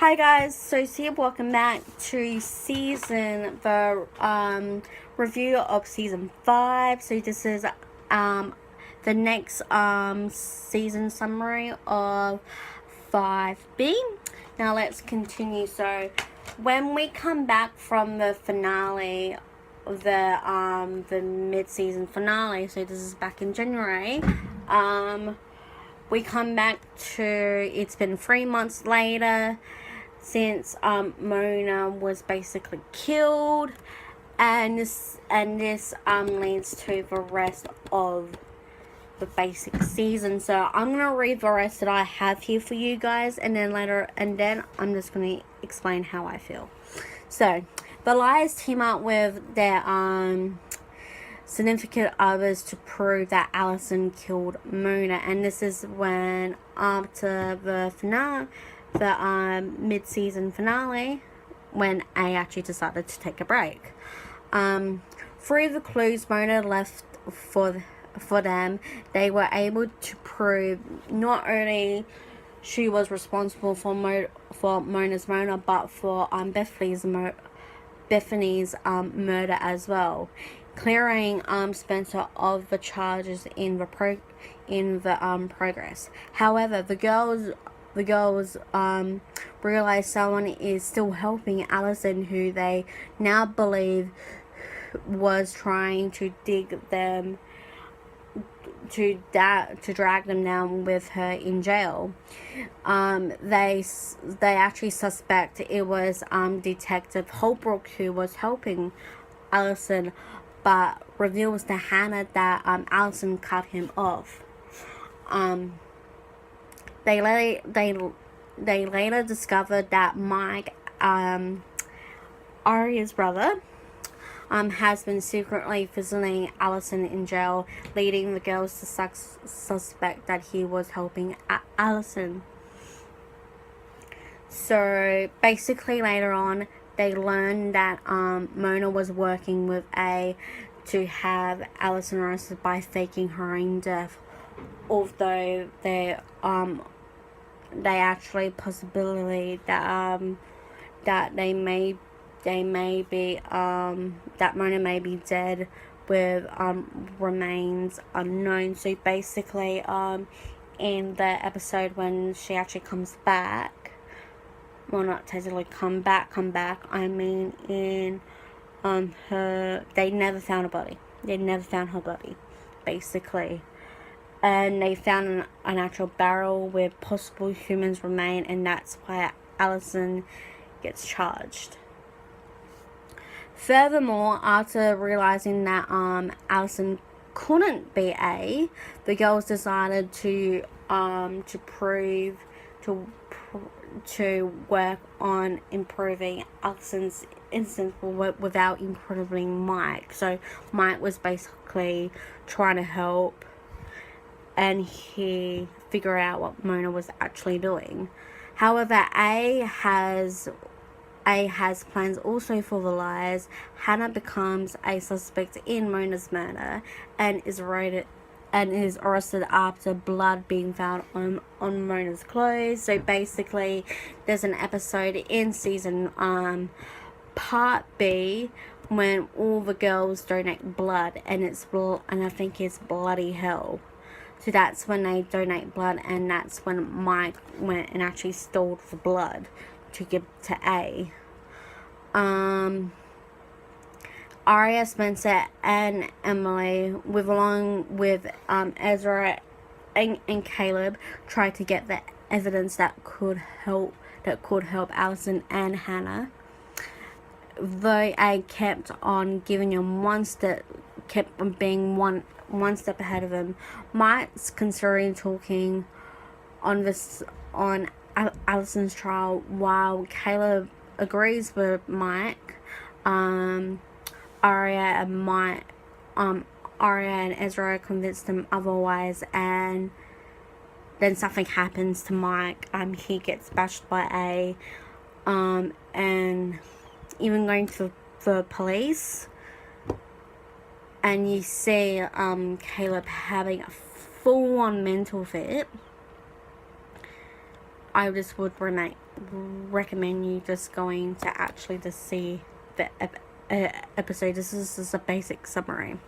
Hi guys, Sophs here. Welcome back to review of season 5. So this is the next season summary of 5B. Now let's continue. So when we come back from the finale, the mid-season finale, so this is back in January, we come back to, it's been 3 months later since Mona was basically killed, and this leads to the rest of the basic season. So I'm gonna read the rest that I have here for you guys, and then I'm just gonna explain how I feel. So the Liars team up with their significant others to prove that Allison killed Mona, and this is when, after the finale, the mid-season finale, when A actually decided to take a break. Through the clues Mona left for them, they were able to prove not only she was responsible for Mona's murder, but for Bethany's murder as well, clearing Spencer of the charges in the progress. However, the girls realize someone is still helping Allison, who they now believe was trying to drag them down with her in jail. They actually suspect it was Detective Holbrook who was helping Allison, but reveals to Hannah that Allison cut him off. They later discovered that Mike, Aria's brother, has been secretly visiting Allison in jail, leading the girls to suspect that he was helping Allison. So basically later on, they learned that Mona was working with A to have Allison arrested by faking her own death, although they actually possibility that they may be that Mona may be dead, with remains unknown. So basically in the episode when she actually comes back, well, not technically come back, I mean in they never found her body, basically. And they found an actual barrel where possible humans remain, and that's why Allison gets charged. Furthermore, after realizing that Allison couldn't be A, the girls decided to work on improving Allison's innocence without incriminating Mike. So Mike was basically trying to help, and he figured out what Mona was actually doing. However, A has plans also for the Liars. Hannah becomes a suspect in Mona's murder and is arrested after blood being found on Mona's clothes. So basically, there's an episode in season part B when all the girls donate blood, and I think it's bloody hell. So that's when they donate blood, and that's when Mike went and actually stole the blood to give to A. Aria, Spencer, and Emily, along with Ezra and Caleb, tried to get the evidence that could help Allison and Hannah. Though A kept on giving them kept on being one step ahead of him. Mike's considering talking on Allison's trial, while Caleb agrees with Mike. Aria and Ezra convince them otherwise, and then something happens to Mike. He gets bashed by A, and even going to the police. And you see Caleb having a full-on mental fit. I just would recommend you just going to actually just see the episode. This is just a basic summary.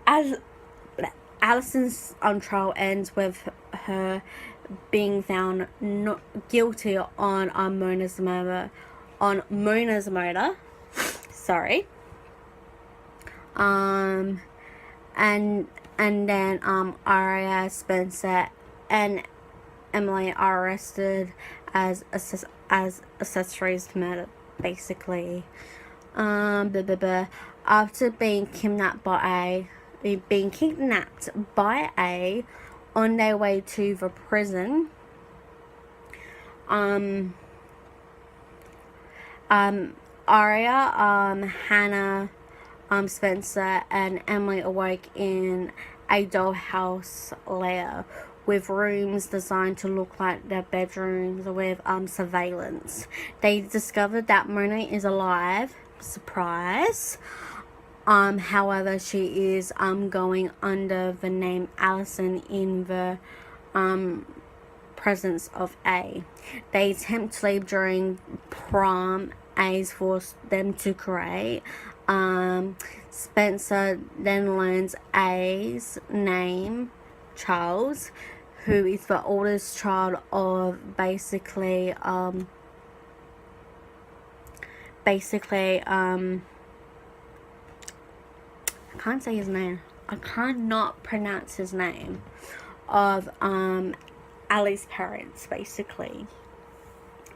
As Alison's trial ends with her being found not guilty on Mona's murder. Sorry. And then Aria, Spencer, and Emily are arrested as accessories to murder, basically. After being kidnapped by A on their way to the prison, Aria, Hannah, Spencer, and Emily awoke in a dollhouse lair with rooms designed to look like their bedrooms with surveillance. They discovered that Mona is alive. Surprise. However, she is going under the name Alison in the presence of A. They attempt to leave during prom A's forced them to create. Spencer then learns A's name, Charles, who is the oldest child of basically I can't say his name. I cannot pronounce his name. Of Ali's parents, basically.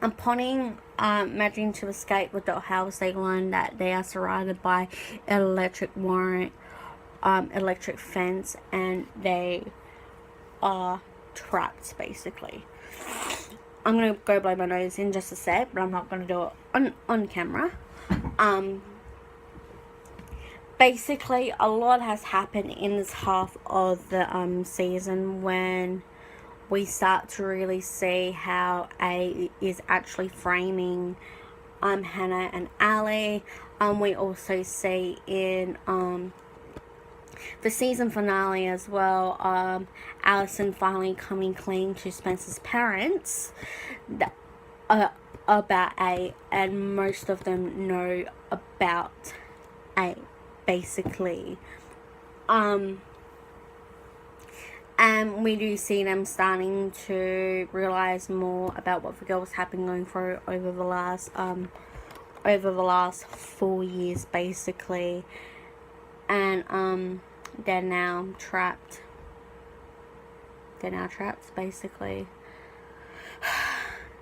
Upon managing to escape the dollhouse, they learn that they are surrounded by an electric fence, and they are trapped, basically. I'm gonna go blow my nose in just a sec, but I'm not gonna do it on camera. Basically, a lot has happened in this half of the season when we start to really see how A is actually framing Hannah and Ali. We also see in the season finale as well, Alison finally coming clean to Spencer's parents about A, and most of them know about A, basically. And we do see them starting to realize more about what the girls have been going through over the last 4 years, basically. And they're now trapped. Basically.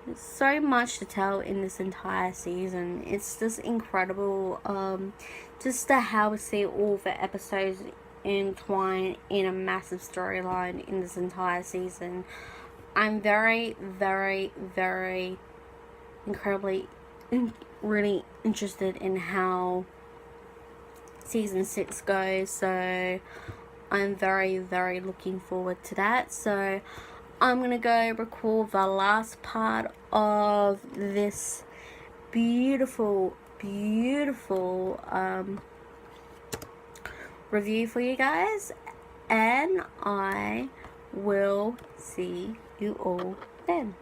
There's so much to tell in this entire season. It's just incredible. Just to how we see all the episodes entwined in a massive storyline in this entire season. I'm very, very, very incredibly really interested in how season 6 goes, so I'm very, very looking forward to that. So I'm gonna go record the last part of this beautiful review for you guys, and I will see you all then.